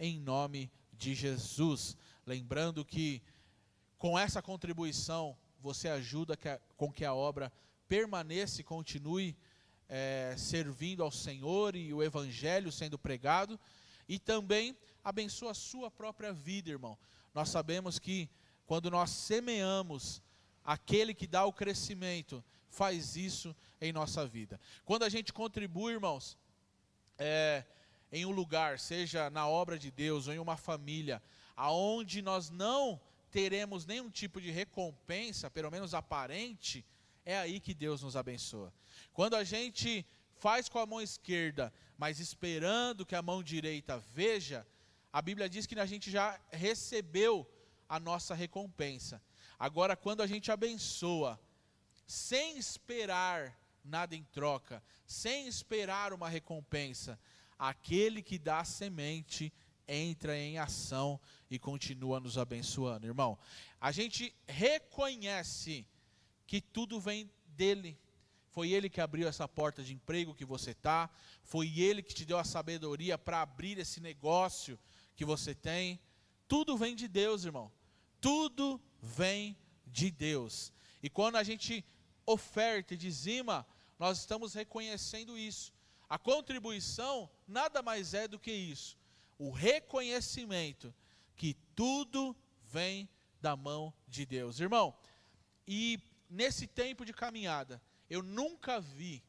em nome de Jesus. Lembrando que com essa contribuição você ajuda com que a obra permaneça e continue servindo ao Senhor e o Evangelho sendo pregado, e também abençoa a sua própria vida, irmão. Nós sabemos que quando nós semeamos, aquele que dá o crescimento faz isso em nossa vida. Quando a gente contribui, irmãos, em um lugar, seja na obra de Deus ou em uma família, aonde nós não teremos nenhum tipo de recompensa, pelo menos aparente, é aí que Deus nos abençoa. Quando a gente faz com a mão esquerda, mas esperando que a mão direita veja, a Bíblia diz que a gente já recebeu a nossa recompensa. Agora, quando a gente abençoa, sem esperar nada em troca, sem esperar uma recompensa, aquele que dá a semente entra em ação e continua nos abençoando. Irmão, a gente reconhece que tudo vem dele. Foi ele que abriu essa porta de emprego que você está, foi ele que te deu a sabedoria para abrir esse negócio que você tem. Tudo vem de Deus, irmão. Tudo vem de Deus. E quando a gente oferta e dizima, nós estamos reconhecendo isso. A contribuição nada mais é do que isso. O reconhecimento que tudo vem da mão de Deus. Irmão, e nesse tempo de caminhada, eu nunca vi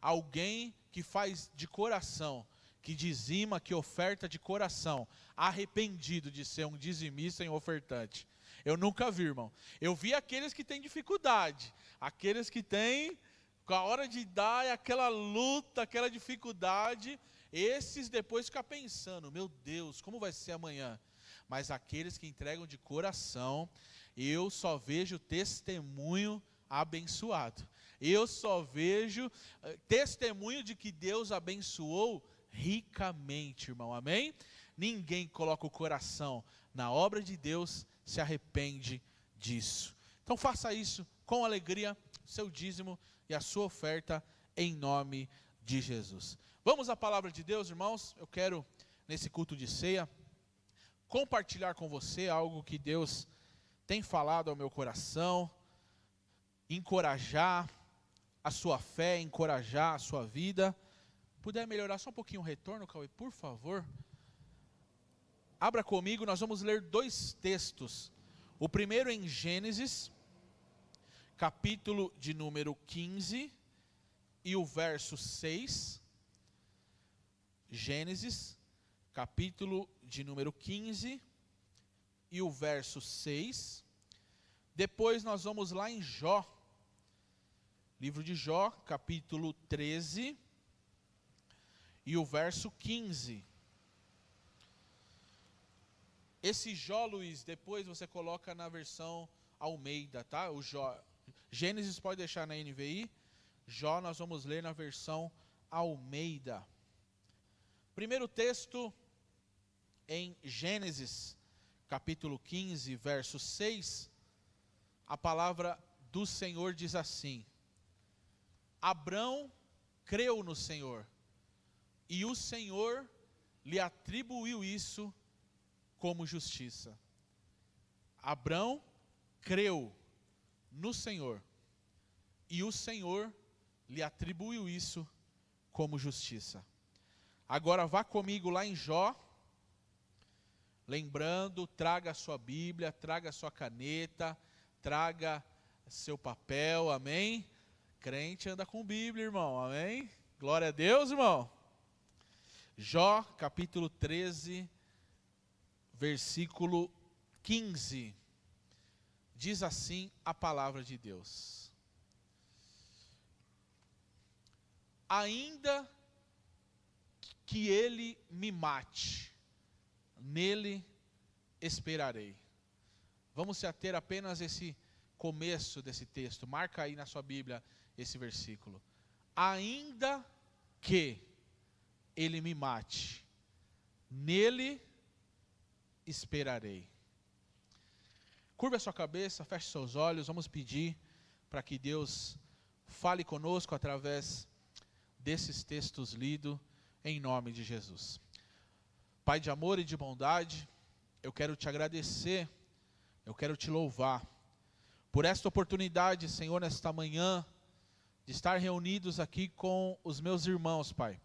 alguém que faz de coração, que dizima, que oferta de coração, arrependido de ser um dizimista e um ofertante. Eu nunca vi, irmão. Eu vi aqueles que têm dificuldade, aqueles que têm, com a hora de dar, é aquela luta, aquela dificuldade. Esses depois ficam pensando, meu Deus, como vai ser amanhã? Mas aqueles que entregam de coração, eu só vejo testemunho abençoado. Eu só vejo testemunho de que Deus abençoou ricamente, irmão, amém? Ninguém coloca o coração na obra de Deus, se arrepende disso. Então faça isso com alegria, seu dízimo e a sua oferta em nome de Jesus. Vamos à palavra de Deus, irmãos. Eu quero, nesse culto de ceia, compartilhar com você algo que Deus tem falado ao meu coração, encorajar a sua fé, encorajar a sua vida. Puder melhorar só um pouquinho o retorno, Cauê, por favor. Abra comigo, nós vamos ler 2 textos. O primeiro em Gênesis, capítulo de número 15 e o verso 6. Gênesis, capítulo de número 15 e o verso 6. Depois nós vamos lá em Jó, livro de Jó, capítulo 13 e o verso 15. Esse Jó, Luiz, depois você coloca na versão Almeida, tá? O Jó. Gênesis pode deixar na NVI. Jó nós vamos ler na versão Almeida. Primeiro texto em Gênesis, capítulo 15, verso 6. A palavra do Senhor diz assim: Abrão creu no Senhor, e o Senhor lhe atribuiu isso como justiça. Abrão creu no Senhor, e o Senhor lhe atribuiu isso como justiça. Agora vá comigo lá em Jó. Lembrando, traga a sua Bíblia, traga a sua caneta, traga seu papel, amém? Crente anda com Bíblia, irmão, amém? Glória a Deus, irmão. Jó, capítulo 13, versículo 15. Diz assim a palavra de Deus: Ainda que ele me mate, nele esperarei. Vamos se ater apenas a esse começo desse texto. Marca aí na sua Bíblia esse versículo. Ainda que ele me mate, nele esperarei. Curva a sua cabeça, feche seus olhos. Vamos pedir para que Deus fale conosco através desses textos lidos, em nome de Jesus. Pai de amor e de bondade, eu quero te agradecer, eu quero te louvar por esta oportunidade, Senhor, nesta manhã, de estar reunidos aqui com os meus irmãos, Pai,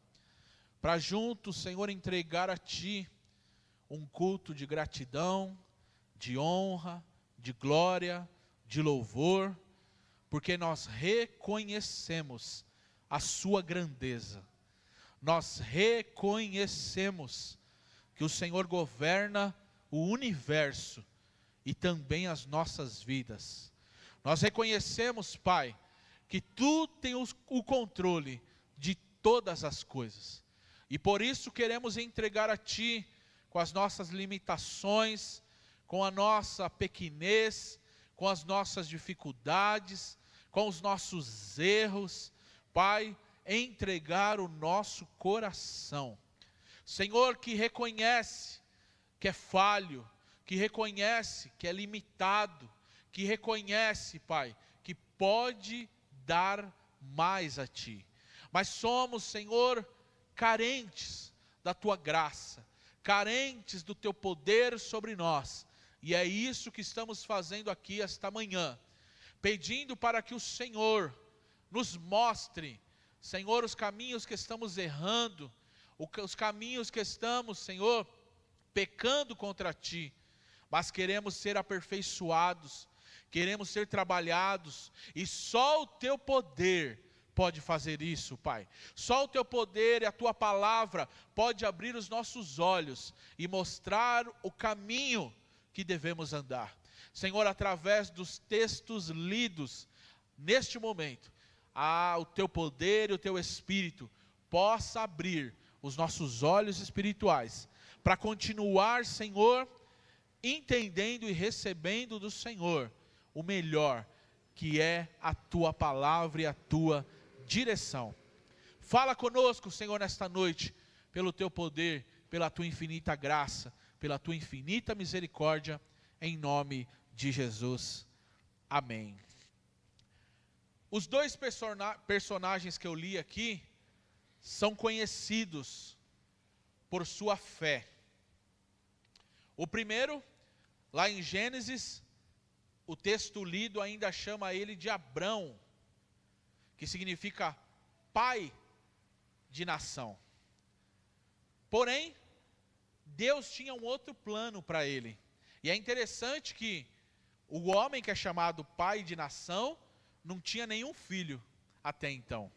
para juntos, Senhor, entregar a Ti um culto de gratidão, de honra, de glória, de louvor, porque nós reconhecemos a Sua grandeza, nós reconhecemos que o Senhor governa o universo e também as nossas vidas. Nós reconhecemos, Pai, que Tu tens o controle de todas as coisas. E por isso queremos entregar a Ti com as nossas limitações, com a nossa pequenez, com as nossas dificuldades, com os nossos erros. Pai, entregar o nosso coração. Senhor, que reconhece que é falho, que reconhece que é limitado, que reconhece, Pai, que pode dar mais a Ti. Mas somos, Senhor, carentes da Tua graça, carentes do Teu poder sobre nós. E é isso que estamos fazendo aqui esta manhã, pedindo para que o Senhor nos mostre, Senhor, os caminhos que estamos errando, os caminhos que estamos, Senhor, pecando contra Ti, mas queremos ser aperfeiçoados, queremos ser trabalhados, e só o Teu poder pode fazer isso, Pai. Só o Teu poder e a Tua palavra pode abrir os nossos olhos e mostrar o caminho que devemos andar. Senhor, através dos textos lidos neste momento, o Teu poder e o Teu Espírito possa abrir os nossos olhos espirituais, para continuar, Senhor, entendendo e recebendo do Senhor o melhor, que é a Tua palavra e a Tua direção. Fala conosco, Senhor, nesta noite, pelo Teu poder, pela Tua infinita graça, pela Tua infinita misericórdia, em nome de Jesus. Amém. Os dois personagens que eu li aqui são conhecidos por sua fé. O primeiro, lá em Gênesis, o texto lido ainda chama ele de Abrão, que significa pai de nação. Porém, Deus tinha um outro plano para ele. E é interessante que o homem que é chamado pai de nação não tinha nenhum filho até então.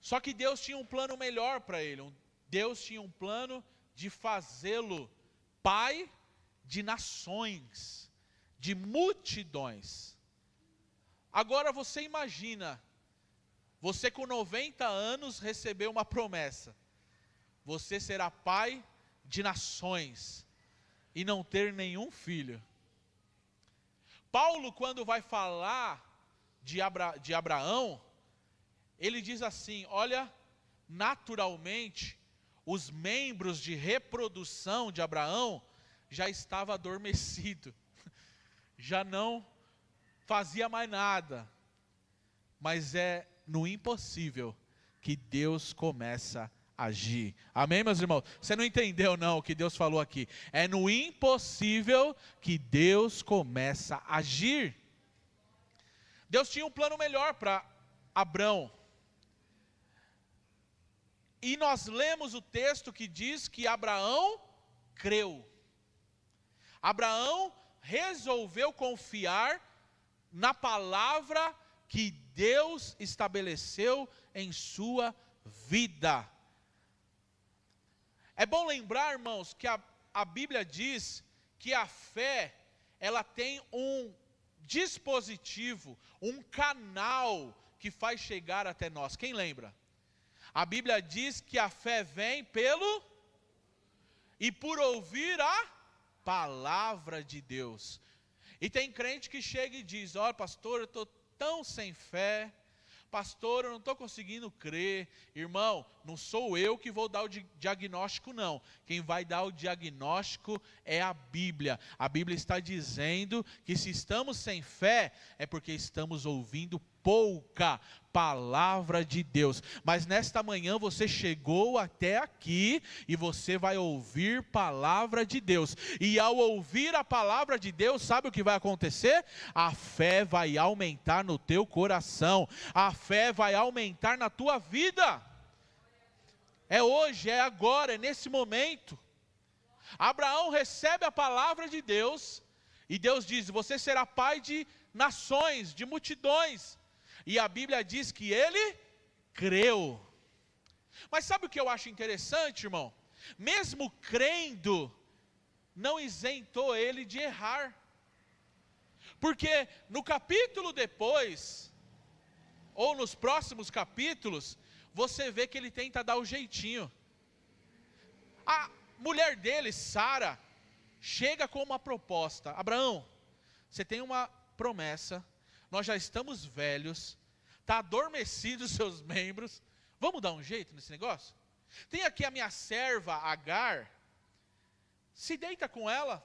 Só que Deus tinha um plano melhor para ele. Deus tinha um plano de fazê-lo pai de nações, de multidões. Agora você imagina, você com 90 anos recebeu uma promessa. Você será pai de nações e não ter nenhum filho. Paulo, quando vai falar de Abraão, ele diz assim: olha, naturalmente, os membros de reprodução de Abraão já estavam adormecidos, já não fazia mais nada. Mas é no impossível que Deus começa a agir. Amém, meus irmãos? Você não entendeu não o que Deus falou aqui. É no impossível que Deus começa a agir. Deus tinha um plano melhor para Abrão. E nós lemos o texto que diz que Abraão creu. Abraão resolveu confiar na palavra que Deus estabeleceu em sua vida. É bom lembrar, irmãos, que a Bíblia diz que a fé, ela tem um dispositivo, um canal que faz chegar até nós. Quem lembra? A Bíblia diz que a fé vem e por ouvir a palavra de Deus. E tem crente que chega e diz: olha, pastor, eu estou tão sem fé, pastor, eu não estou conseguindo crer. Irmão, não sou eu que vou dar o diagnóstico não. Quem vai dar o diagnóstico é a Bíblia. A Bíblia está dizendo que se estamos sem fé, é porque estamos ouvindo pouca palavra de Deus. Mas nesta manhã você chegou até aqui e você vai ouvir palavra de Deus. E ao ouvir a palavra de Deus, sabe o que vai acontecer? A fé vai aumentar no teu coração. A fé vai aumentar na tua vida. É hoje, é agora, é nesse momento. Abraão recebe a palavra de Deus e Deus diz: você será pai de nações, de multidões. E a Bíblia diz que ele creu. Mas sabe o que eu acho interessante, irmão? Mesmo crendo, não isentou ele de errar. Porque no capítulo depois, ou nos próximos capítulos, você vê que ele tenta dar o jeitinho. A mulher dele, Sara, chega com uma proposta: Abraão, você tem uma promessa, nós já estamos velhos, está adormecido os seus membros, vamos dar um jeito nesse negócio? Tem aqui a minha serva Agar, se deita com ela,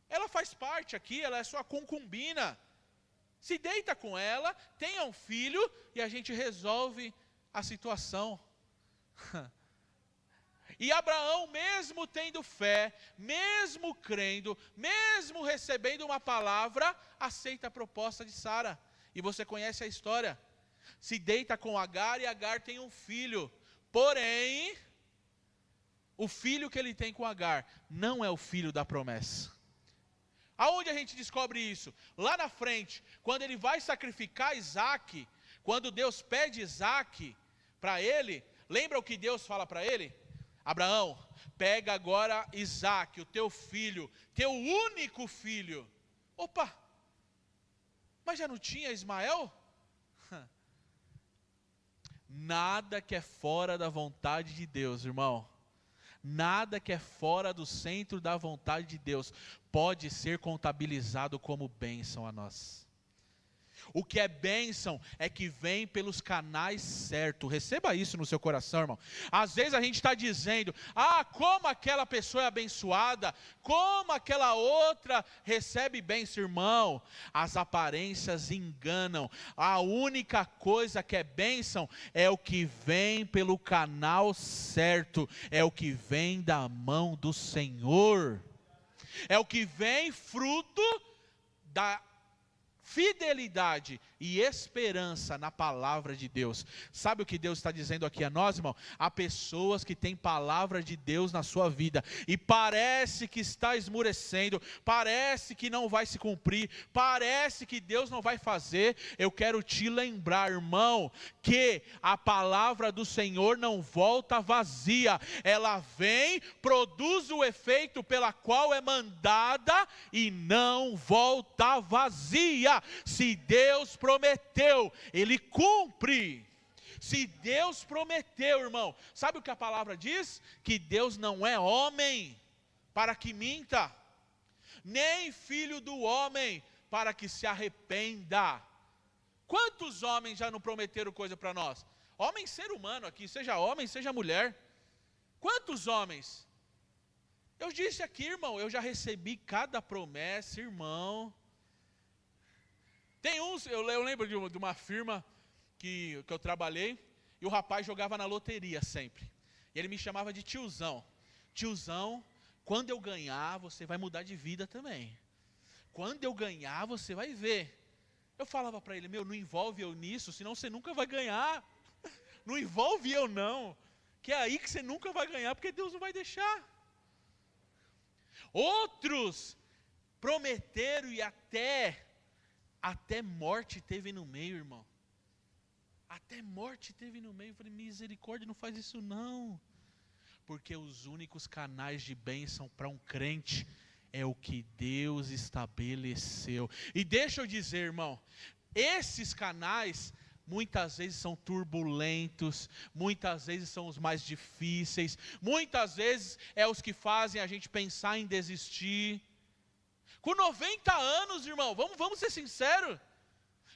ela faz parte aqui, ela é sua concubina, se deita com ela, tenha um filho e a gente resolve a situação. E Abraão, mesmo tendo fé, mesmo crendo, mesmo recebendo uma palavra, aceita a proposta de Sara. E você conhece a história. Se deita com Agar e Agar tem um filho. Porém, o filho que ele tem com Agar não é o filho da promessa. Aonde a gente descobre isso? Lá na frente, quando ele vai sacrificar Isaac, quando Deus pede Isaac para ele, lembra o que Deus fala para ele? Abraão, pega agora Isaac, o teu filho, teu único filho. Opa, mas já não tinha Ismael? Nada que é fora da vontade de Deus, irmão. Nada que é fora do centro da vontade de Deus pode ser contabilizado como bênção a nós. O que é bênção é que vem pelos canais certos. Receba isso no seu coração, irmão. Às vezes a gente está dizendo: como aquela pessoa é abençoada, como aquela outra recebe bênção. Irmão, as aparências enganam. A única coisa que é bênção é o que vem pelo canal certo, é o que vem da mão do Senhor, é o que vem fruto da fidelidade e esperança na palavra de Deus. Sabe o que Deus está dizendo aqui a nós, irmão? Há pessoas que têm palavra de Deus na sua vida e parece que está esmurecendo, parece que não vai se cumprir, parece que Deus não vai fazer. Eu quero te lembrar, irmão, que a palavra do Senhor não volta vazia. Ela vem, produz o efeito pela qual é mandada e não volta vazia. Se Deus prometeu, Ele cumpre. Se Deus prometeu, irmão, sabe o que a palavra diz? Que Deus não é homem para que minta, nem filho do homem para que se arrependa. Quantos homens já não prometeram coisa para nós? Homem, ser humano aqui, seja homem, seja mulher. Quantos homens? Eu disse aqui, irmão, eu já recebi cada promessa, irmão. Tem uns, eu lembro de uma firma que eu trabalhei, e o rapaz jogava na loteria sempre. E ele me chamava de tiozão. Tiozão, quando eu ganhar, você vai mudar de vida também. Quando eu ganhar, você vai ver. Eu falava para ele: não envolve eu nisso, senão você nunca vai ganhar. Não envolve eu não, que é aí que você nunca vai ganhar, porque Deus não vai deixar. Outros prometeram e até morte teve no meio, irmão. Até morte teve no meio. Eu falei: misericórdia, não faz isso não. Porque os únicos canais de bênção para um crente é o que Deus estabeleceu. E deixa eu dizer, irmão, esses canais muitas vezes são turbulentos, muitas vezes são os mais difíceis, muitas vezes é os que fazem a gente pensar em desistir. Com 90 anos, irmão, vamos ser sinceros,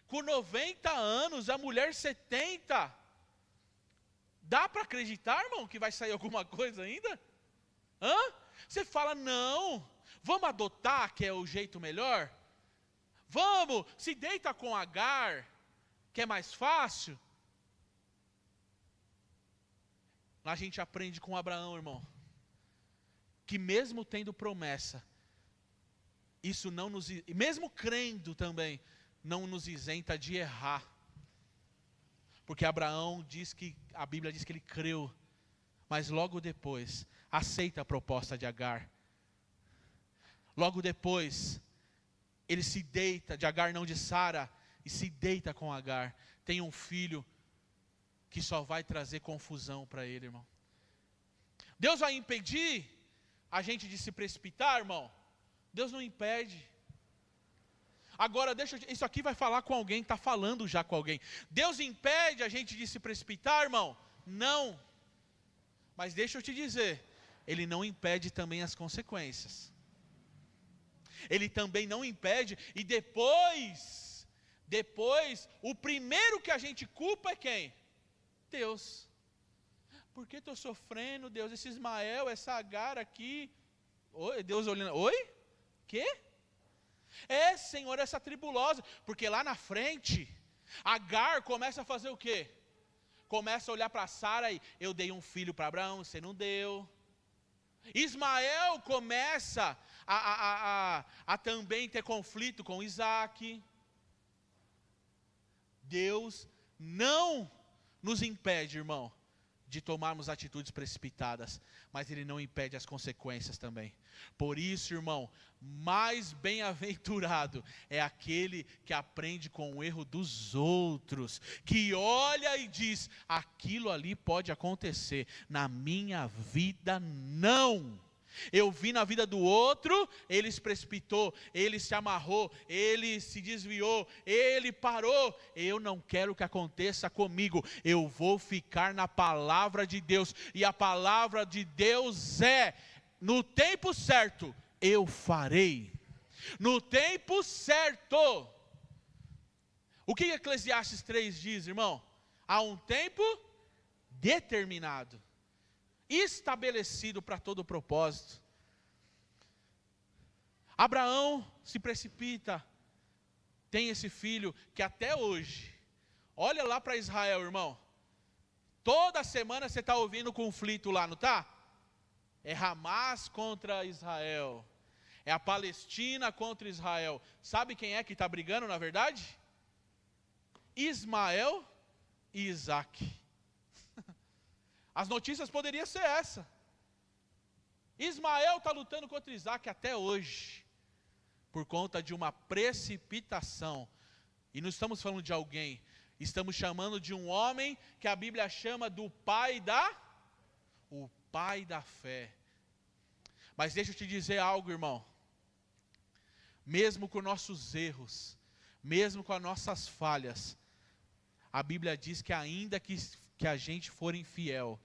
com 90 anos, a mulher 70, Dá para acreditar, irmão, que vai sair alguma coisa ainda? Hã? Você fala, não, vamos adotar, que é o jeito melhor? Vamos, se deita com Agar, que é mais fácil. A gente aprende com Abraão, irmão, que mesmo tendo promessa, isso não nos, mesmo crendo também, não nos isenta de errar. Porque Abraão diz que, a Bíblia diz que ele creu, mas logo depois aceita a proposta de Agar. Logo depois, ele se deita, de Agar não, de Sara, e se deita com Agar. Tem um filho que só vai trazer confusão para ele, irmão. Deus vai impedir a gente de se precipitar, irmão? Deus não impede. Agora, isso aqui vai falar com alguém, está falando já com alguém. Deus impede a gente de se precipitar, irmão? Não. Mas deixa eu te dizer, Ele não impede também as consequências. Ele também não impede, e depois, o primeiro que a gente culpa é quem? Deus. Por que estou sofrendo, Deus? Esse Ismael, essa Agar aqui. Oi, Deus olhando, oi? Quê? É, Senhor, essa tribulosa. Porque lá na frente, Agar começa a fazer o quê? Começa a olhar para Sara e eu dei um filho para Abraão, você não deu. Ismael começa a também ter conflito com Isaac. Deus não nos impede, irmão, de tomarmos atitudes precipitadas, mas Ele não impede as consequências também. Por isso, irmão, mais bem-aventurado é aquele que aprende com o erro dos outros, que olha e diz, aquilo ali pode acontecer, na minha vida não. Eu vi na vida do outro, ele se precipitou, ele se amarrou, ele se desviou, ele parou. Eu não quero que aconteça comigo, eu vou ficar na palavra de Deus. E a palavra de Deus é, no tempo certo, eu farei. No tempo certo. O que Eclesiastes 3 diz, irmão? Há um tempo determinado, estabelecido para todo propósito. Abraão se precipita, tem esse filho que até hoje, olha lá para Israel, irmão, toda semana você está ouvindo conflito lá, não está? É Hamas contra Israel, é a Palestina contra Israel. Sabe quem é que está brigando na verdade? Ismael e Isaac. As notícias poderiam ser essa. Ismael está lutando contra Isaac até hoje, por conta de uma precipitação. E não estamos falando de alguém, estamos chamando de um homem que a Bíblia chama do pai da fé. Mas deixa eu te dizer algo, irmão. Mesmo com nossos erros, mesmo com as nossas falhas, a Bíblia diz que ainda que a gente for infiel,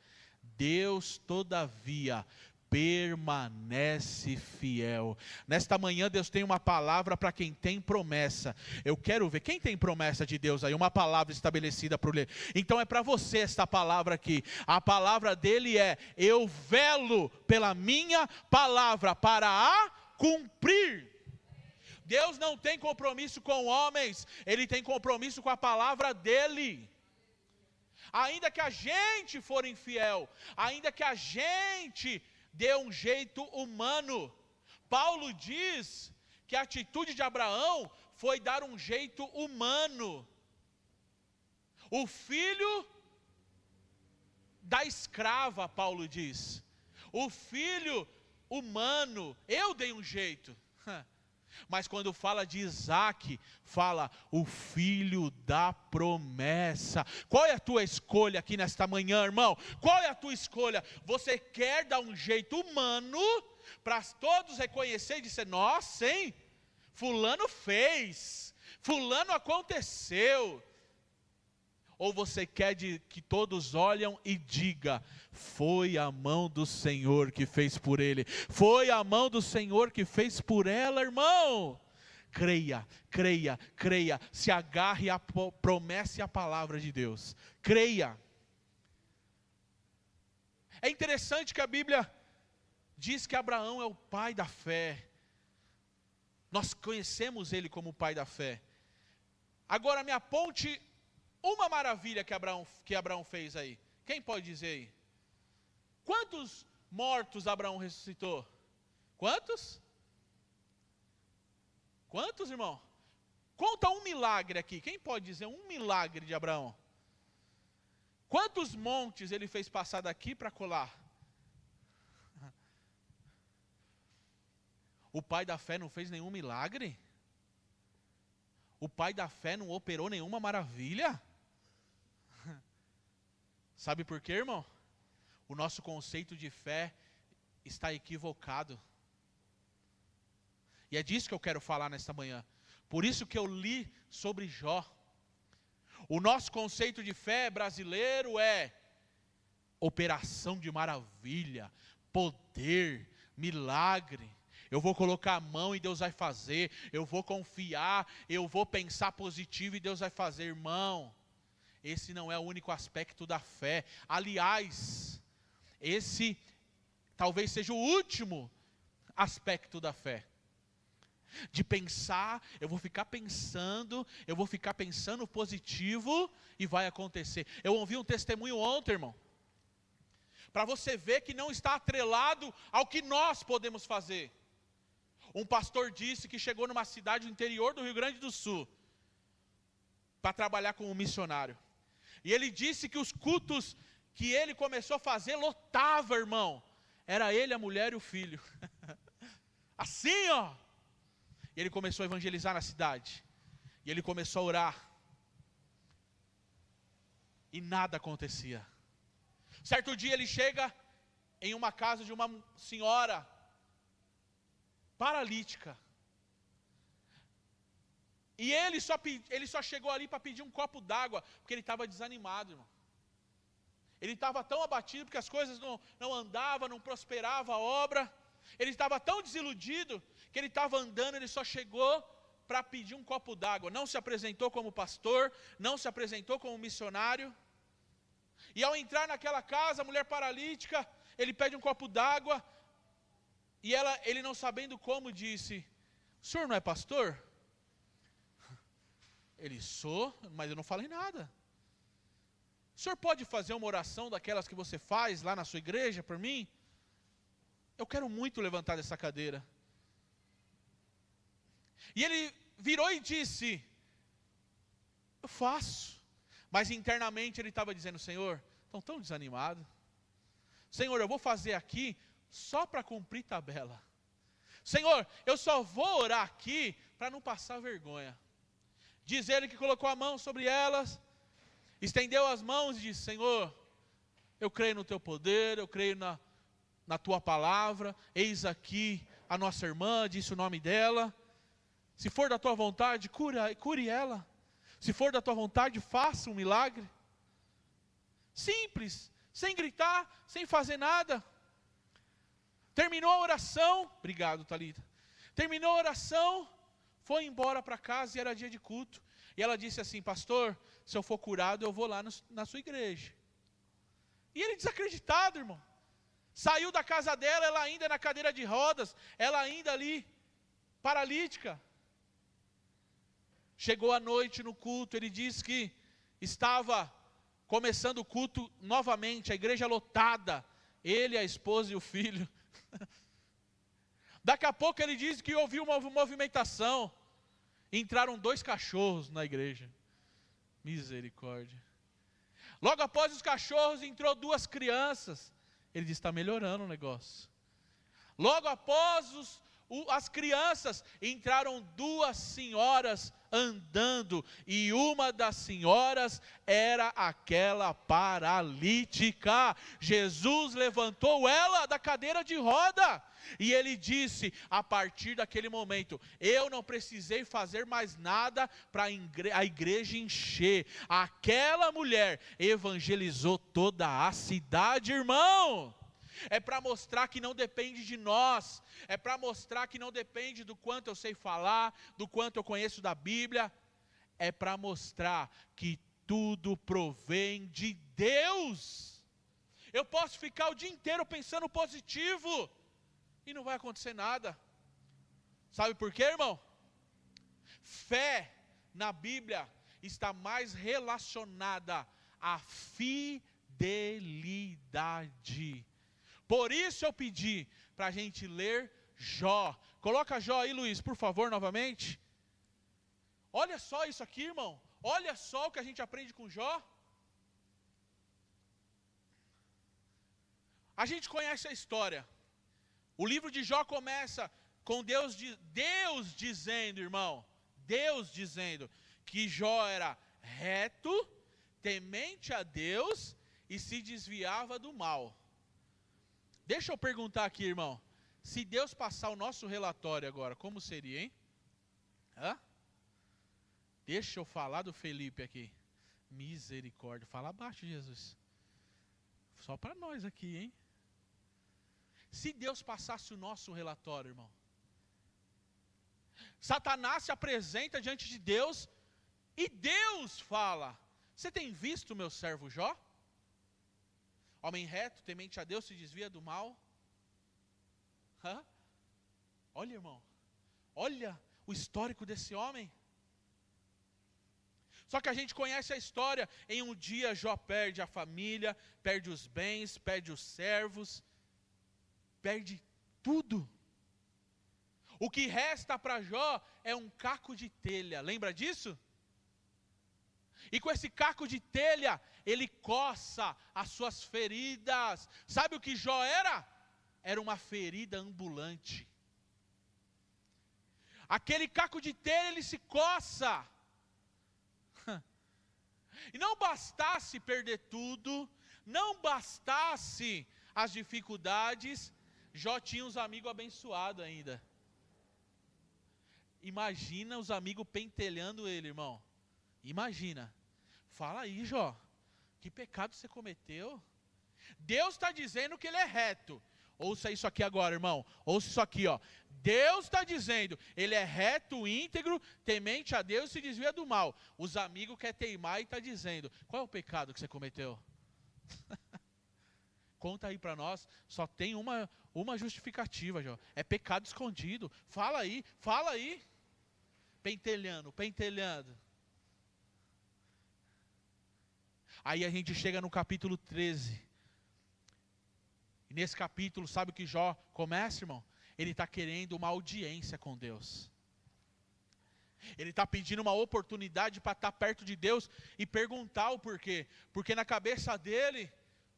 Deus todavia permanece fiel. Nesta manhã Deus tem uma palavra para quem tem promessa. Eu quero ver, quem tem promessa de Deus aí? Uma palavra estabelecida para ler. Então é para você esta palavra aqui. A palavra dele é, eu velo pela minha palavra para a cumprir. Deus não tem compromisso com homens, Ele tem compromisso com a palavra dele. Ainda que a gente for infiel, ainda que a gente dê um jeito humano, Paulo diz que a atitude de Abraão foi dar um jeito humano. O filho da escrava, Paulo diz, o filho humano, eu dei um jeito. Mas quando fala de Isaac, fala o filho da promessa. Qual é a tua escolha aqui nesta manhã, irmão? Qual é a tua escolha? Você quer dar um jeito humano para todos reconhecerem e dizer, nossa, hein? Fulano fez, fulano aconteceu. Ou você quer que todos olham e diga, foi a mão do Senhor que fez por ele, foi a mão do Senhor que fez por ela, irmão. Creia, creia, creia, se agarre à promessa e à palavra de Deus, creia. É interessante que a Bíblia diz que Abraão é o pai da fé. Nós conhecemos ele como o pai da fé. Agora me aponte uma maravilha que Abraão fez aí. Quem pode dizer aí? Quantos mortos Abraão ressuscitou? Quantos? Quantos, irmão? Conta um milagre aqui. Quem pode dizer um milagre de Abraão? Quantos montes ele fez passar daqui para colar? O pai da fé não fez nenhum milagre? O pai da fé não operou nenhuma maravilha? Sabe por quê, irmão? O nosso conceito de fé está equivocado. E é disso que eu quero falar nesta manhã. Por isso que eu li sobre Jó. O nosso conceito de fé brasileiro é operação de maravilha, poder, milagre. Eu vou colocar a mão e Deus vai fazer. Eu vou confiar, eu vou pensar positivo e Deus vai fazer. Irmão, esse não é o único aspecto da fé. Aliás, esse talvez seja o último aspecto da fé. De pensar, eu vou ficar pensando positivo e vai acontecer. Eu ouvi um testemunho ontem, irmão, para você ver que não está atrelado ao que nós podemos fazer. Um pastor disse que chegou numa cidade do interior do Rio Grande do Sul para trabalhar como missionário. E ele disse que os cultos que ele começou a fazer lotava, irmão. Era ele, a mulher e o filho. Assim, ó. E ele começou a evangelizar na cidade. E ele começou a orar. E nada acontecia. Certo dia ele chega em uma casa de uma senhora paralítica. E ele só chegou ali para pedir um copo d'água, porque ele estava desanimado, irmão. Ele estava tão abatido porque as coisas não andavam, não prosperava a obra. Ele estava tão desiludido que ele estava andando, ele só chegou para pedir um copo d'água. Não se apresentou como pastor, não se apresentou como missionário. E ao entrar naquela casa, a mulher paralítica, ele pede um copo d'água. E ele não sabendo como, disse: o senhor não é pastor? Ele: sou, mas eu não falei nada. O senhor pode fazer uma oração daquelas que você faz lá na sua igreja por mim? Eu quero muito levantar dessa cadeira. E ele virou e disse: eu faço. Mas internamente ele estava dizendo: Senhor, estão tão desanimado. Senhor, eu vou fazer aqui só para cumprir tabela. Senhor, eu só vou orar aqui para não passar vergonha. Diz ele que colocou a mão sobre elas, estendeu as mãos e disse: Senhor, eu creio no teu poder, eu creio na tua palavra. Eis aqui a nossa irmã, disse o nome dela. Se for da tua vontade, cure ela. Se for da tua vontade, faça um milagre. Simples, sem gritar, sem fazer nada. Terminou a oração, obrigado, Thalita. Terminou a oração, foi embora para casa e era dia de culto. E ela disse assim: pastor, se eu for curado, eu vou lá na sua igreja. E ele desacreditado, irmão. Saiu da casa dela, ela ainda na cadeira de rodas, ela ainda ali, paralítica. Chegou à noite no culto, ele disse que estava começando o culto novamente, a igreja lotada, ele, a esposa e o filho. Daqui a pouco ele disse que ouviu uma movimentação, entraram 2 cachorros na igreja. Misericórdia. Logo após os cachorros, entrou 2 crianças. Ele disse: está melhorando o negócio. Logo após as crianças, entraram 2 senhoras andando, e uma das senhoras era aquela paralítica. Jesus levantou ela da cadeira de roda, e ele disse: a partir daquele momento, eu não precisei fazer mais nada para a igreja encher. Aquela mulher evangelizou toda a cidade, irmão. É para mostrar que não depende de nós, é para mostrar que não depende do quanto eu sei falar, do quanto eu conheço da Bíblia, é para mostrar que tudo provém de Deus. Eu posso ficar o dia inteiro pensando positivo e não vai acontecer nada. Sabe por quê, irmão? Fé na Bíblia está mais relacionada à fidelidade. Por isso eu pedi para a gente ler Jó. Coloca Jó aí, Luiz, por favor, novamente. Olha só isso aqui, irmão. Olha só o que a gente aprende com Jó. A gente conhece a história. O livro de Jó começa com Deus dizendo, irmão, Deus dizendo que Jó era reto, temente a Deus e se desviava do mal. Deixa eu perguntar aqui, irmão, se Deus passar o nosso relatório agora, como seria, hein? Deixa eu falar do Felipe aqui. Misericórdia, fala abaixo, Jesus. Só para nós aqui, hein? Se Deus passasse o nosso relatório, irmão, Satanás se apresenta diante de Deus e Deus fala: você tem visto o meu servo Jó? Homem reto, temente a Deus, se desvia do mal. Olha, irmão, olha o histórico desse homem. Só que a gente conhece a história. Em um dia Jó perde a família, perde os bens, perde os servos, perde tudo. O que resta para Jó é um caco de telha, lembra disso? E com esse caco de telha, ele coça as suas feridas. Sabe o que Jó era? Era uma ferida ambulante. Aquele caco de telha, ele se coça. E não bastasse perder tudo, não bastasse as dificuldades, Jó tinha uns amigos abençoados ainda. Imagina os amigos pentelhando ele, irmão. Imagina. Fala aí, Jó, que pecado você cometeu? Deus está dizendo que ele é reto. Ouça isso aqui agora, irmão. Ouça isso aqui, ó. Deus está dizendo, ele é reto, íntegro, temente a Deus e se desvia do mal. Os amigos querem teimar e está dizendo, qual é o pecado que você cometeu? Conta aí para nós, só tem uma justificativa, Jó. É pecado escondido. Fala aí, fala aí. Pentelhando. Aí a gente chega no capítulo 13. E nesse capítulo, sabe o que Jó começa, irmão? Ele está querendo uma audiência com Deus. Ele está pedindo uma oportunidade para estar perto de Deus e perguntar o porquê. Porque na cabeça dele,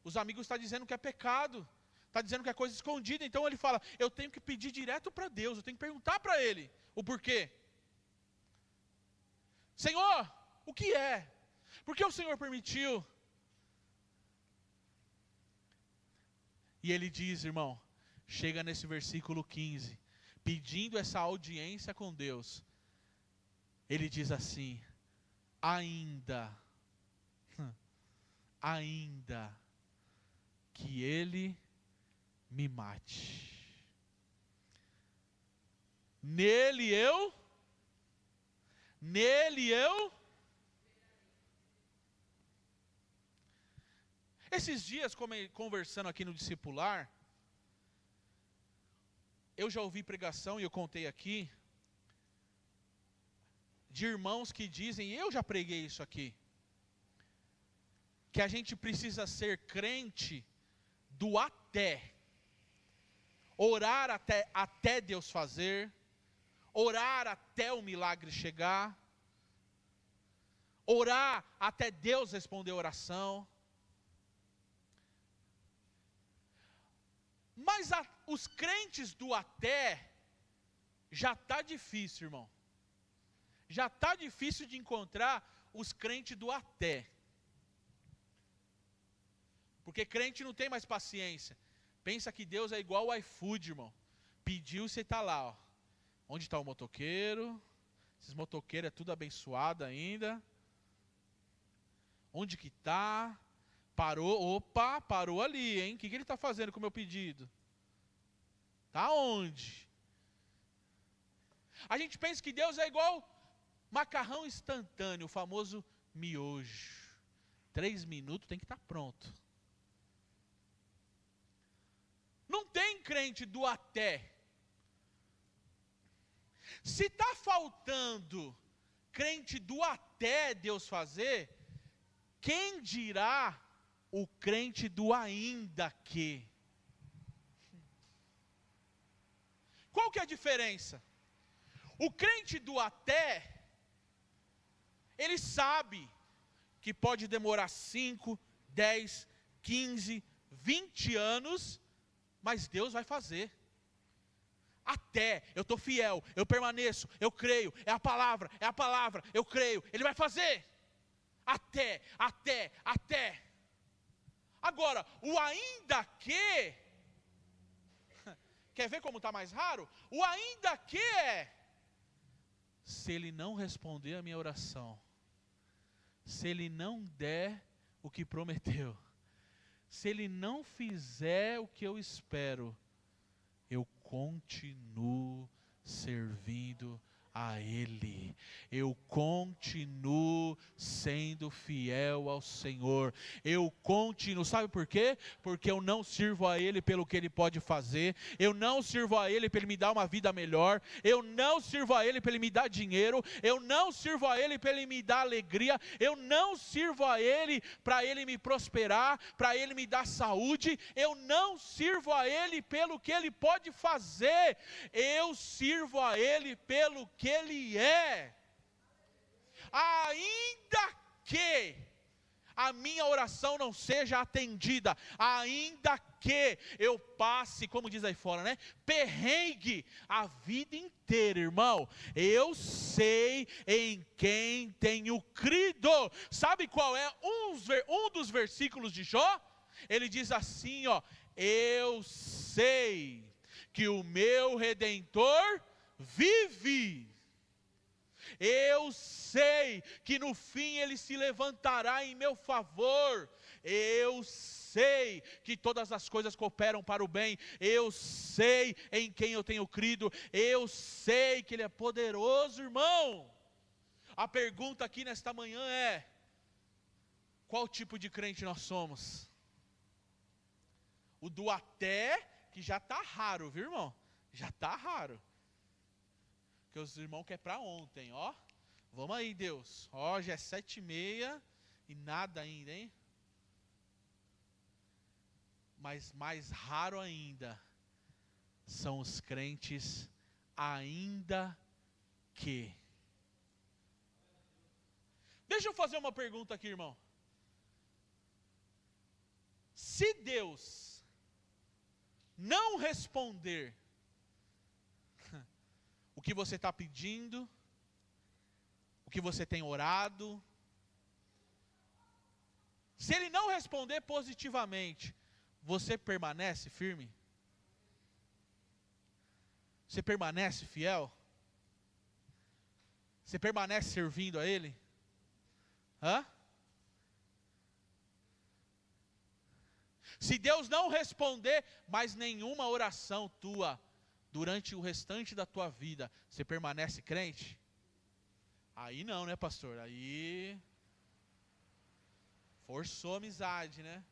os amigos estão dizendo que é pecado. Está dizendo que é coisa escondida. Então ele fala, eu tenho que pedir direto para Deus. Eu tenho que perguntar para ele o porquê. Senhor, o que é? Por que o Senhor permitiu? E ele diz, irmão, chega nesse versículo 15, pedindo essa audiência com Deus. Ele diz assim, ainda que ele me mate. Nele eu. Esses dias, conversando aqui no discipular, eu já ouvi pregação, e eu contei aqui, de irmãos que dizem, e eu já preguei isso aqui, que a gente precisa ser crente do até. Orar até Deus fazer, orar até o milagre chegar, orar até Deus responder a oração. Mas os crentes do até, já está difícil, irmão. Já está difícil de encontrar os crentes do até. Porque crente não tem mais paciência. Pensa que Deus é igual o iFood, irmão. Pediu e você está lá, ó. Onde está o motoqueiro? Esses motoqueiros é tudo abençoado ainda. Onde que está? Parou ali, hein? O que ele está fazendo com o meu pedido? Está onde? A gente pensa que Deus é igual macarrão instantâneo, o famoso miojo. 3 minutos tem que estar pronto. Não tem crente do até. Se está faltando crente do até Deus fazer, quem dirá o crente do ainda que? Qual que é a diferença? O crente do até, ele sabe que pode demorar 5, 10, 15, 20 anos, mas Deus vai fazer. Até, eu estou fiel, eu permaneço, eu creio, é a palavra, eu creio, Ele vai fazer. Até. Agora, o ainda que, quer ver como está mais raro? O ainda que é, se Ele não responder a minha oração, se Ele não der o que prometeu, se Ele não fizer o que eu espero, eu continuo servindo a Ele, eu continuo sendo fiel ao Senhor, eu continuo, sabe por quê? Porque eu não sirvo a Ele pelo que Ele pode fazer, eu não sirvo a Ele para Ele me dar uma vida melhor, eu não sirvo a Ele para Ele me dar dinheiro, eu não sirvo a Ele para Ele me dar alegria, eu não sirvo a Ele para Ele me prosperar, para Ele me dar saúde, eu não sirvo a Ele pelo que Ele pode fazer, eu sirvo a Ele pelo que Ele é. Ainda que a minha oração não seja atendida, ainda que eu passe, como diz aí fora, né, perrengue a vida inteira, irmão, eu sei em quem tenho crido. Sabe qual é um dos versículos de Jó? Ele diz assim, ó: eu sei que o meu Redentor vive. Eu sei que no fim Ele se levantará em meu favor. Eu sei que todas as coisas cooperam para o bem. Eu sei em quem eu tenho crido. Eu sei que Ele é poderoso, irmão. A pergunta aqui nesta manhã é: qual tipo de crente nós somos? O do até, que já está raro, viu, irmão? Já está raro. Porque os irmãos querem para ontem, ó. Vamos aí, Deus. Ó, já é 7h30 e nada ainda, hein? Mas mais raro ainda são os crentes ainda que. Deixa eu fazer uma pergunta aqui, irmão. Se Deus não responder o que você está pedindo, o que você tem orado, se Ele não responder positivamente, você permanece firme? Você permanece fiel? Você permanece servindo a Ele? Hã? Se Deus não responder mais nenhuma oração tua durante o restante da tua vida, você permanece crente? Aí não, né, pastor? Aí forçou a amizade, né?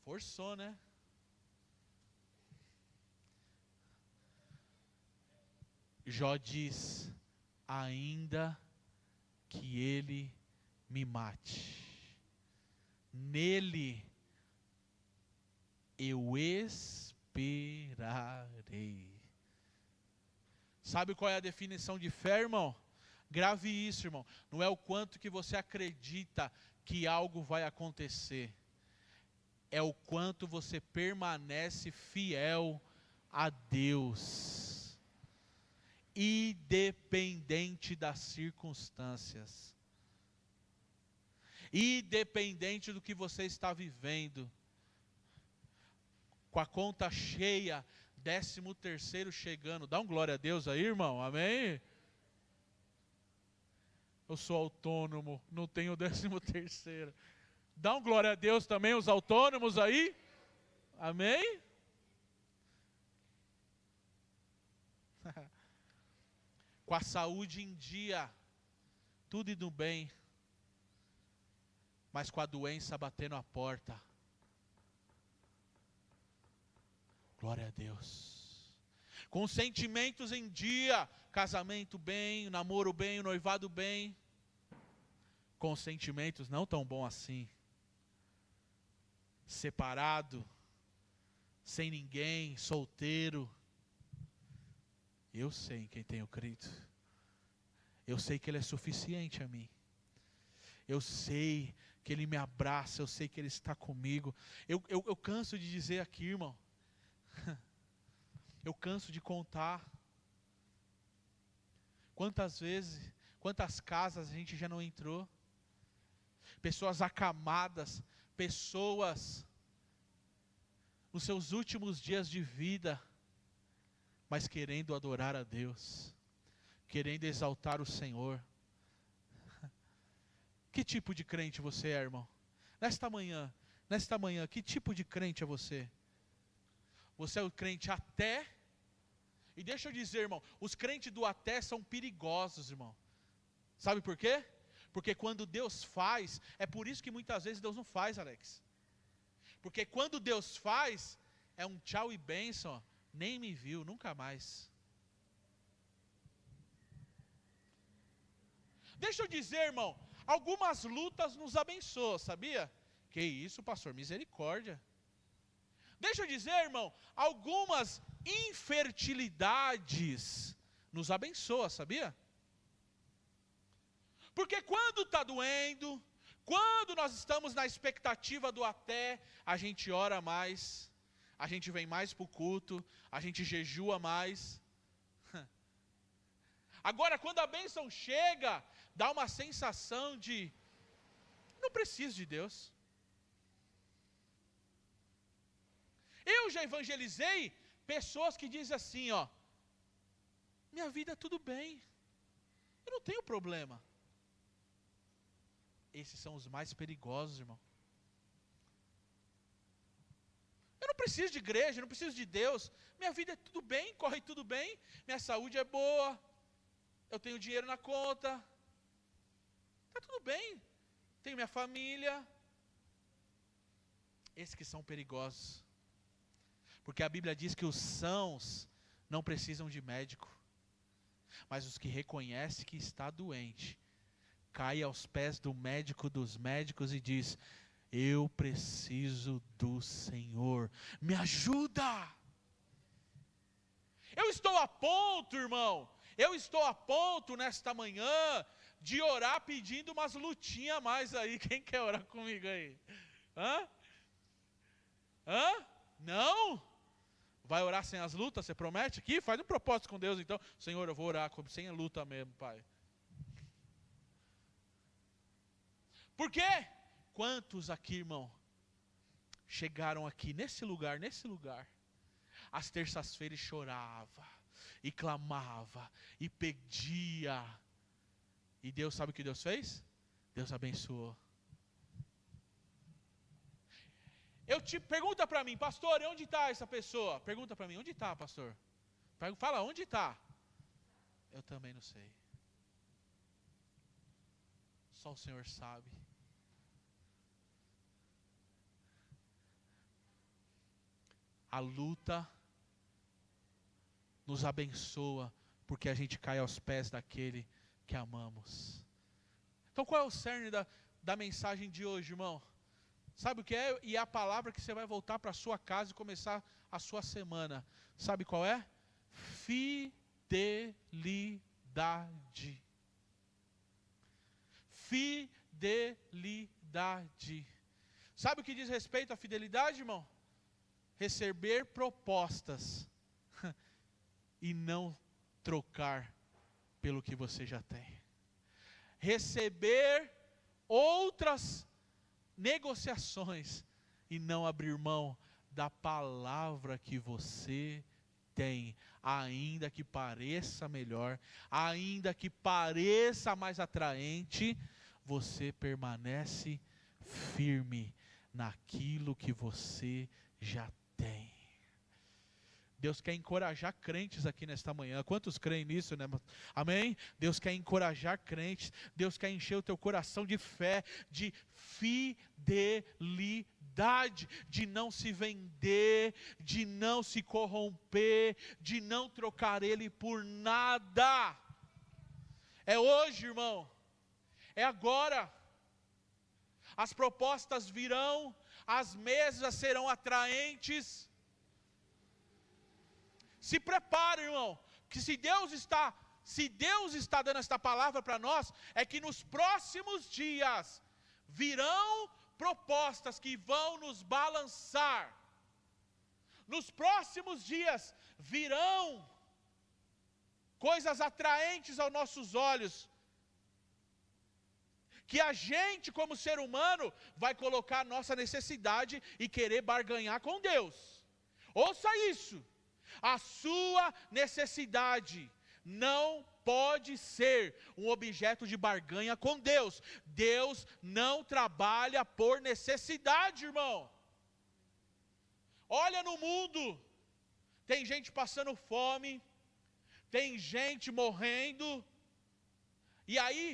Forçou, né? Jó diz: ainda que ele me mate, nele eu esperarei. Sabe qual é a definição de fé, irmão? Grave isso, irmão. Não é o quanto que você acredita que algo vai acontecer. É o quanto você permanece fiel a Deus, independente das circunstâncias, independente do que você está vivendo, com a conta cheia, 13º chegando. Dá um glória a Deus aí, irmão, amém? Eu sou autônomo, não tenho 13º. Dá um glória a Deus também os autônomos aí, amém? Com a saúde em dia, tudo indo bem, mas com a doença batendo a porta, Glória a Deus. Com sentimentos em dia, casamento bem, namoro bem, noivado bem. Com sentimentos não tão bom assim. Separado, sem ninguém, solteiro. Eu sei em quem tenho crido. Eu sei que Ele é suficiente a mim. Eu sei que Ele me abraça, eu sei que Ele está comigo. Eu canso de dizer aqui, irmão. Eu canso de contar. Quantas vezes, quantas casas a gente já não entrou. Pessoas acamadas, pessoas nos seus últimos dias de vida, mas querendo adorar a Deus, querendo exaltar o Senhor. Que tipo de crente você é, irmão? Nesta manhã, que tipo de crente é você? Você é o crente até? E deixa eu dizer, irmão, os crentes do até são perigosos, irmão. Sabe por quê? Porque quando Deus faz, é por isso que muitas vezes Deus não faz, Alex. Porque quando Deus faz, é um tchau e bênção, ó, nem me viu, nunca mais. Deixa eu dizer, irmão, algumas lutas nos abençoam, sabia? Que isso, pastor, misericórdia. Deixa eu dizer, irmão, algumas infertilidades nos abençoam, sabia? Porque quando está doendo, quando nós estamos na expectativa do até, a gente ora mais, a gente vem mais para o culto, a gente jejua mais. Agora, quando a bênção chega, dá uma sensação de, não preciso de Deus. Eu já evangelizei pessoas que dizem assim, ó, minha vida é tudo bem, eu não tenho problema. Esses são os mais perigosos, irmão. Eu não preciso de igreja, não preciso de Deus. Minha vida é tudo bem, corre tudo bem. Minha saúde é boa. Eu tenho dinheiro na conta. Está tudo bem. Tenho minha família. Esses que são perigosos. Porque a Bíblia diz que os sãos não precisam de médico. Mas os que reconhecem que está doente, cai aos pés do médico dos médicos e diz, eu preciso do Senhor, me ajuda. Eu estou a ponto, irmão, eu estou a ponto nesta manhã de orar pedindo umas lutinhas a mais aí. Quem quer orar comigo aí? Hã? Não? Vai orar sem as lutas? Você promete aqui? Faz um propósito com Deus então. Senhor, eu vou orar sem a luta mesmo, Pai. Por quê? Quantos aqui, irmão, chegaram aqui nesse lugar, às terças-feiras chorava, e clamava, e pedia, e Deus, sabe o que Deus fez? Deus abençoou. Pergunta para mim, pastor, onde está essa pessoa? Pergunta para mim, onde está, pastor? Fala, onde está? Eu também não sei. Só o Senhor sabe. A luta nos abençoa, porque a gente cai aos pés daquele que amamos. Então qual é o cerne da mensagem de hoje, irmão? Sabe o que é? E é a palavra que você vai voltar para a sua casa e começar a sua semana. Sabe qual é? Fidelidade. Fidelidade. Sabe o que diz respeito à fidelidade, irmão? Receber propostas e não trocar pelo que você já tem. Receber outras negociações e não abrir mão da palavra que você tem, ainda que pareça melhor, ainda que pareça mais atraente, você permanece firme naquilo que você já tem. Deus quer encorajar crentes aqui nesta manhã. Quantos creem nisso, né? Amém? Deus quer encorajar crentes. Deus quer encher o teu coração de fé, de fidelidade. liberdade de não se vender, de não se corromper, de não trocar Ele por nada. É hoje, irmão, é agora. As propostas virão, as mesas serão atraentes. Se prepare, irmão, que se Deus está dando esta palavra para nós, é que nos próximos dias virão propostas que vão nos balançar. Nos próximos dias virão coisas atraentes aos nossos olhos, que a gente, como ser humano, vai colocar a nossa necessidade e querer barganhar com Deus. Ouça isso, a sua necessidade não pode ser um objeto de barganha com Deus. Deus não trabalha por necessidade, irmão. Olha no mundo, tem gente passando fome, tem gente morrendo, e aí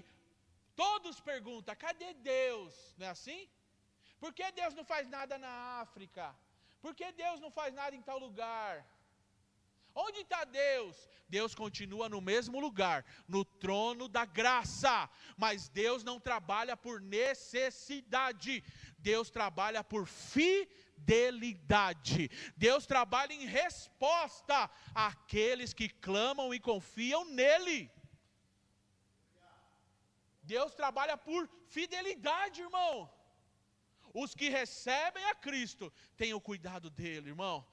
todos perguntam, cadê Deus? Não é assim? Por que Deus não faz nada na África? Por que Deus não faz nada em tal lugar? Onde está Deus? Deus continua no mesmo lugar, no trono da graça. Mas Deus não trabalha por necessidade. Deus trabalha por fidelidade. Deus trabalha em resposta àqueles que clamam e confiam nele. Deus trabalha por fidelidade, irmão. Os que recebem a Cristo têm o cuidado dele, irmão.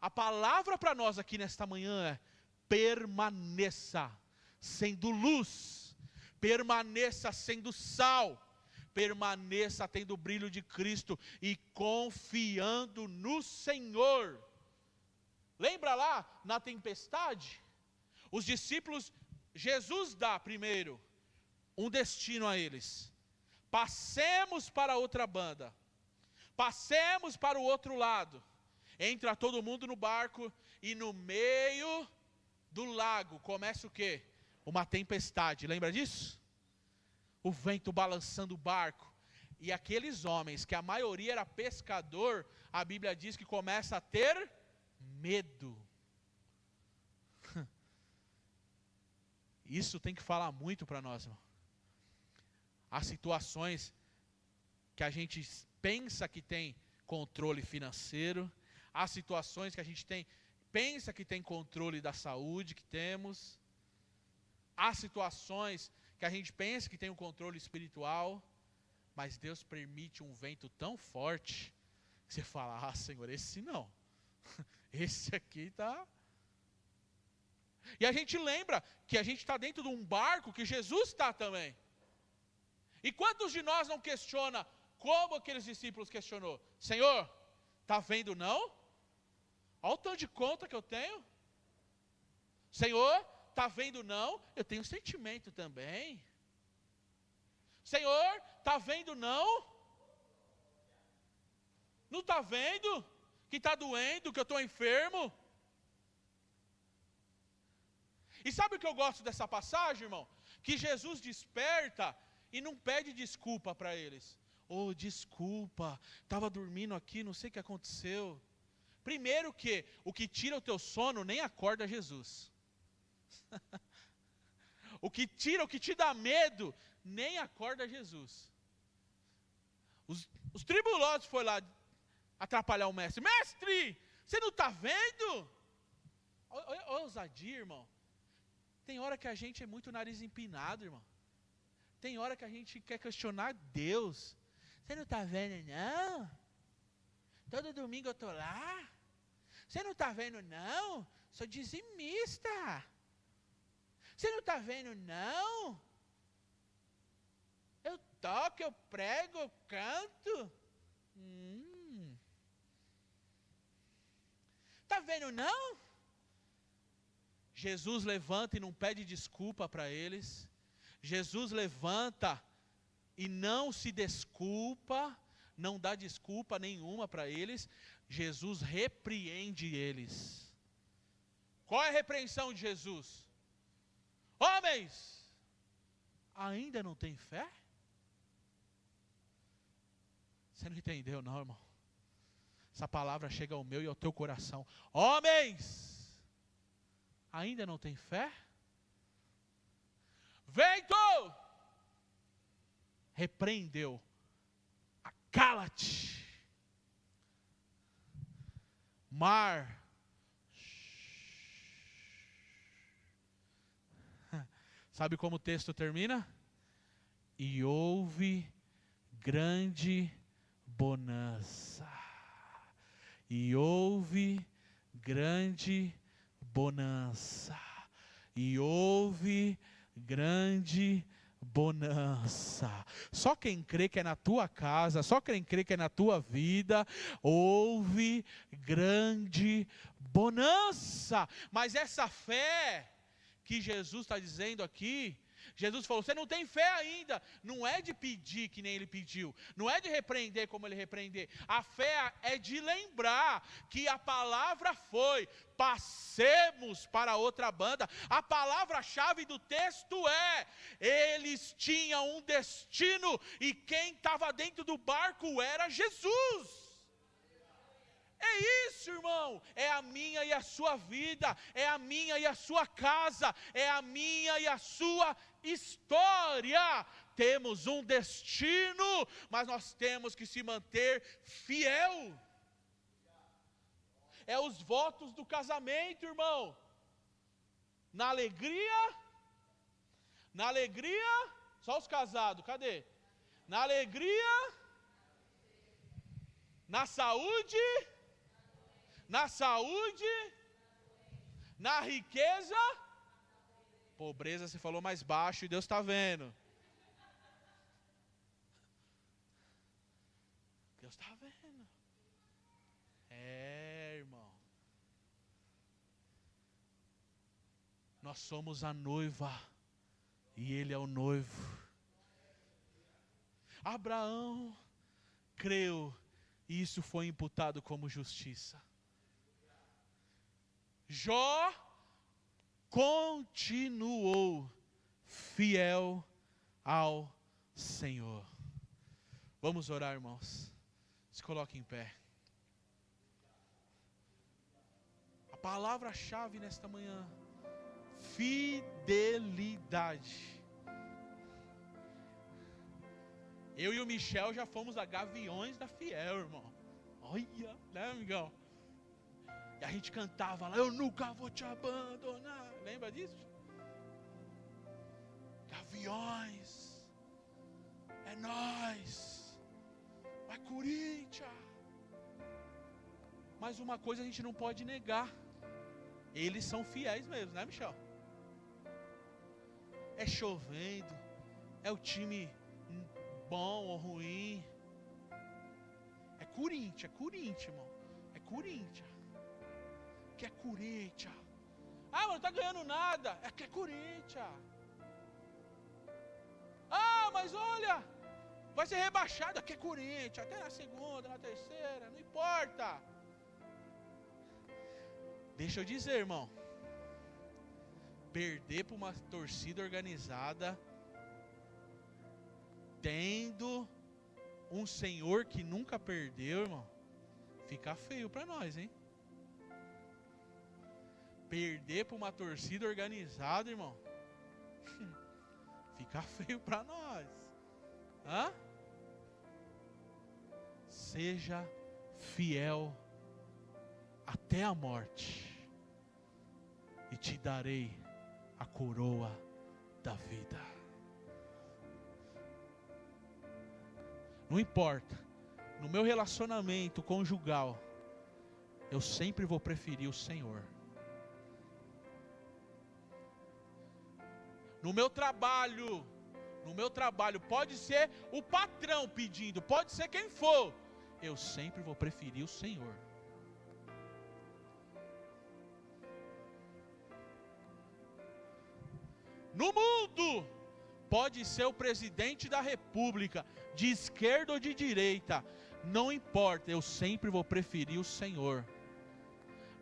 A palavra para nós aqui nesta manhã é: permaneça sendo luz, permaneça sendo sal, permaneça tendo o brilho de Cristo e confiando no Senhor. Lembra lá na tempestade? Os discípulos, Jesus dá primeiro um destino a eles: passemos para outra banda, passemos para o outro lado. Entra todo mundo no barco e no meio do lago começa o quê? Uma tempestade, lembra disso? O vento balançando o barco. E aqueles homens, que a maioria era pescador, a Bíblia diz que começa a ter medo. Isso tem que falar muito para nós, irmão. Há situações que a gente pensa que tem controle financeiro, há situações que a gente pensa que tem controle da saúde que temos, há situações que a gente pensa que tem um controle espiritual, mas Deus permite um vento tão forte, que você fala, Senhor, esse não, esse aqui está... E a gente lembra que a gente está dentro de um barco que Jesus está também. E quantos de nós não questiona como aqueles discípulos questionou? Senhor, está vendo não? Olha o tanto de conta que eu tenho. Senhor, está vendo não? Eu tenho sentimento também. Senhor, está vendo não? Não está vendo que está doendo, que eu estou enfermo? E sabe o que eu gosto dessa passagem, irmão? Que Jesus desperta e não pede desculpa para eles. Desculpa, estava dormindo aqui, não sei o que aconteceu. Primeiro que o que tira o teu sono nem acorda Jesus. O que te dá medo, nem acorda Jesus. Os tribulosos foram lá atrapalhar o mestre. Mestre, você não está vendo? Olha ousadia, irmão. Tem hora que a gente é muito nariz empinado, irmão. Tem hora que a gente quer questionar Deus. Você não está vendo, não? Todo domingo eu estou lá. Você não está vendo, não? Sou dizimista. Você não está vendo, não? Eu toco, eu prego, eu canto. Está vendo, não? Jesus levanta e não pede desculpa para eles. Jesus levanta e não se desculpa, não dá desculpa nenhuma para eles. Jesus repreende eles. Qual é a repreensão de Jesus? Homens, ainda não tem fé? Você não entendeu não, irmão. Essa palavra chega ao meu e ao teu coração. Homens, ainda não tem fé? Vento, repreendeu. Cala-te. Mar, sabe como o texto termina? E houve grande bonança. E houve grande bonança. E houve grande bonança. Só quem crê que é na tua casa, só quem crê que é na tua vida, houve grande bonança. Mas essa fé que Jesus está dizendo aqui, Jesus falou, você não tem fé ainda. Não é de pedir que nem ele pediu. Não é de repreender como ele repreender. A fé é de lembrar que a palavra foi, passemos para outra banda. A palavra-chave do texto é, eles tinham um destino e quem estava dentro do barco era Jesus. É isso, irmão, é a minha e a sua vida, é a minha e a sua casa, é a minha e a sua história. Temos um destino, mas nós temos que se manter fiel. É os votos do casamento, irmão. Na alegria, só os casados, cadê? Na alegria, na saúde, na riqueza, pobreza você falou mais baixo e Deus está vendo. Deus está vendo. Irmão. Nós somos a noiva e ele é o noivo. Abraão creu e isso foi imputado como justiça. Jó continuou fiel ao Senhor. Vamos orar, irmãos. Se coloque em pé. A palavra-chave nesta manhã: fidelidade. Eu e o Michel já fomos a Gaviões da Fiel, irmão. Olha, né, amigão? E a gente cantava lá, eu nunca vou te abandonar. Lembra disso? Gaviões, é nós, vai Corinthians. Mas uma coisa a gente não pode negar, eles são fiéis mesmo, né, Michel? É chovendo, é o time bom ou ruim, é Corinthians, irmão, é Corinthians. Que é Corinthians. Ah, mas não está ganhando nada. É que é Corinthians. Ah, mas olha, vai ser rebaixado. Aqui é Corinthians. Até na segunda, na terceira, não importa. Deixa eu dizer, irmão, perder para uma torcida organizada, tendo um Senhor que nunca perdeu, irmão, fica feio para nós, hein? Perder para uma torcida organizada, irmão, fica feio para nós. Seja fiel até a morte, e te darei a coroa da vida. Não importa, no meu relacionamento conjugal, eu sempre vou preferir o Senhor. No meu trabalho, pode ser o patrão pedindo, pode ser quem for, eu sempre vou preferir o Senhor. No mundo, pode ser o presidente da república, de esquerda ou de direita, não importa, eu sempre vou preferir o Senhor.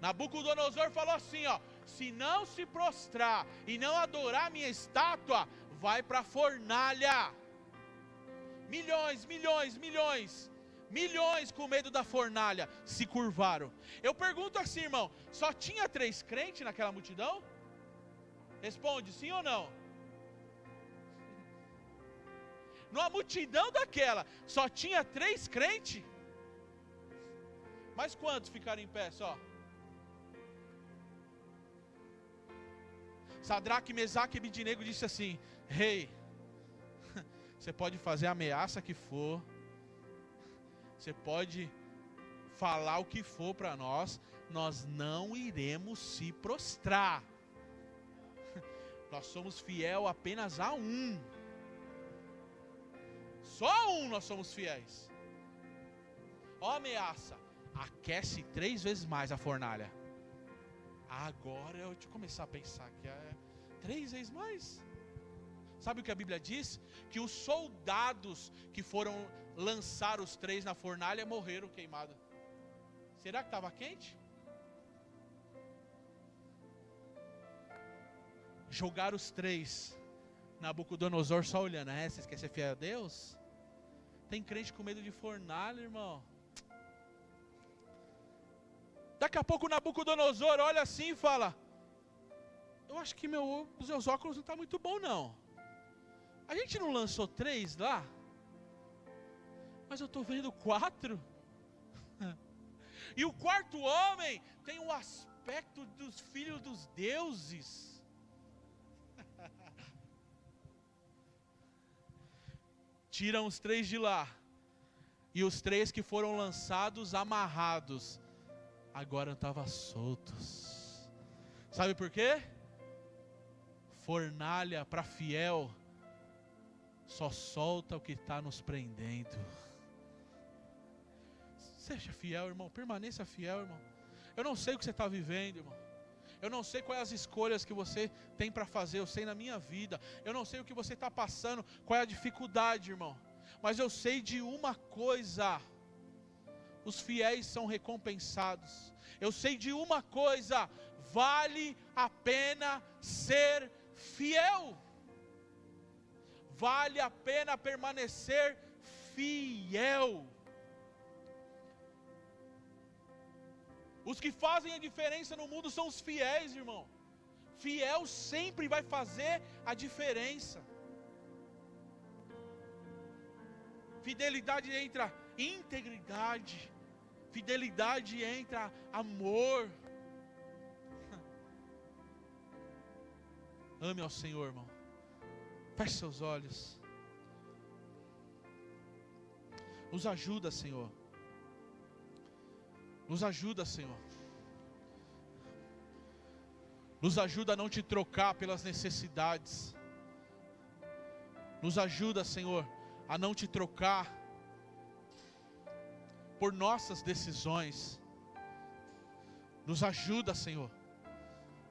Nabucodonosor falou assim, se não se prostrar e não adorar minha estátua, vai para a fornalha. Milhões milhões com medo da fornalha se curvaram. Eu pergunto assim, irmão, só tinha 3 crentes naquela multidão? Responde, sim ou não? Numa multidão daquela, só tinha 3 crentes? Mas quantos ficaram em pé só? Sadraque, Mesaque e Abednego disse assim: rei, você pode fazer a ameaça que for, você pode falar o que for para nós, nós não iremos se prostrar. Nós somos fiel apenas a um. Só a um nós somos fiéis. Ó a ameaça, aquece 3 vezes mais a fornalha. Agora eu te começar a pensar que é 3 vezes mais. Sabe o que a Bíblia diz? Que os soldados que foram lançar os 3 na fornalha morreram queimados. Será que estava quente? Jogaram os 3. Nabucodonosor só olhando. Vocês querem ser fiel a Deus? Tem crente com medo de fornalha, irmão. Daqui a pouco o Nabucodonosor olha assim e fala: eu acho que os meus óculos não estão muito bons não. A gente não lançou 3 lá? Mas eu estou vendo 4. E o 4º homem tem um aspecto dos filhos dos deuses. Tiram os 3 de lá. E os 3 que foram lançados, amarrados, agora estavam soltos. Sabe por quê? Fornalha para fiel só solta o que está nos prendendo. Seja fiel, irmão. Permaneça fiel, irmão. Eu não sei o que você está vivendo, irmão. Eu não sei quais as escolhas que você tem para fazer. Eu sei na minha vida. Eu não sei o que você está passando, qual é a dificuldade, irmão. Mas eu sei de uma coisa: os fiéis são recompensados. Eu sei de uma coisa: vale a pena ser fiel. Vale a pena permanecer fiel. Os que fazem a diferença no mundo são os fiéis, irmão. Fiel sempre vai fazer a diferença. Fidelidade entra integridade. Fidelidade entra amor. Ame ao Senhor, irmão. Feche seus olhos. Nos ajuda, Senhor. Nos ajuda, Senhor. Nos ajuda a não te trocar pelas necessidades. Nos ajuda, Senhor, a não te trocar por nossas decisões. Nos ajuda, Senhor,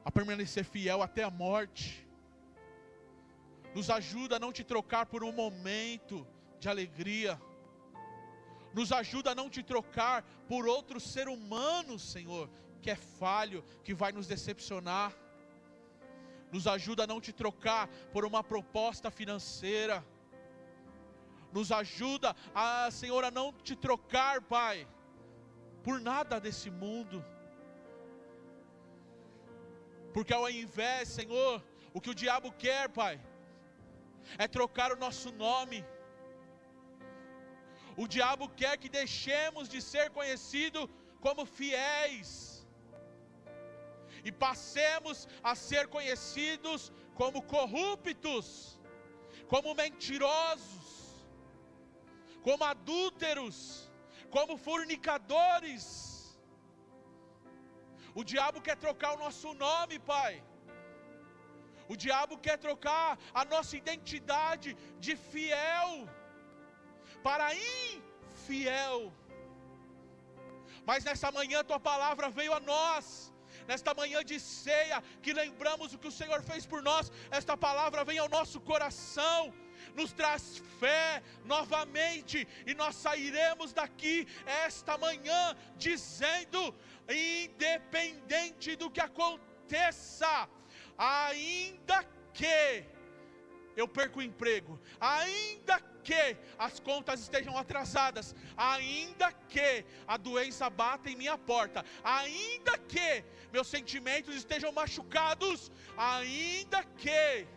a permanecer fiel até a morte. Nos ajuda a não te trocar por um momento de alegria. Nos ajuda a não te trocar por outro ser humano, Senhor, que é falho, que vai nos decepcionar. Nos ajuda a não te trocar por uma proposta financeira. Nos ajuda, Senhor, a não te trocar, Pai, por nada desse mundo. Porque ao invés, Senhor, o que o diabo quer, Pai, é trocar o nosso nome. O diabo quer que deixemos de ser conhecidos como fiéis e passemos a ser conhecidos como corruptos, como mentirosos, como adúlteros, como fornicadores. O diabo quer trocar o nosso nome, Pai. O diabo quer trocar a nossa identidade de fiel para infiel. Mas nessa manhã tua palavra veio a nós. Nesta manhã de ceia, que lembramos o que o Senhor fez por nós, esta palavra vem ao nosso coração, nos traz fé novamente, e nós sairemos daqui esta manhã dizendo: independente do que aconteça, ainda que eu perca o emprego, ainda que as contas estejam atrasadas, ainda que a doença bata em minha porta, ainda que meus sentimentos estejam machucados, ainda que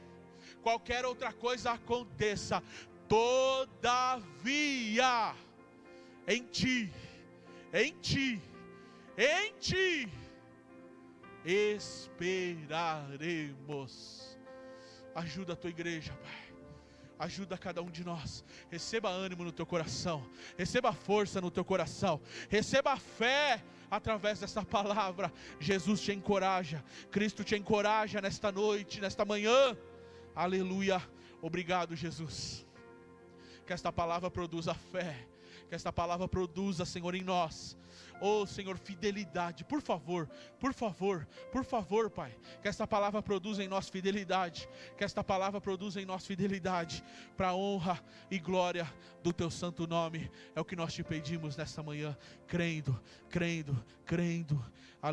qualquer outra coisa aconteça, todavia, em Ti esperaremos. Ajuda a Tua igreja, Pai. Ajuda cada um de nós. Receba ânimo no teu coração, receba força no teu coração, receba fé através dessa palavra. Jesus te encoraja, Cristo te encoraja nesta noite, nesta manhã. Aleluia. Obrigado, Jesus. Que esta palavra produza fé, que esta palavra produza, Senhor, em nós, oh Senhor, fidelidade. Por favor, Pai, que esta palavra produza em nós fidelidade, que esta palavra produza em nós fidelidade, para a honra e glória do Teu santo nome. É o que nós te pedimos nesta manhã, crendo.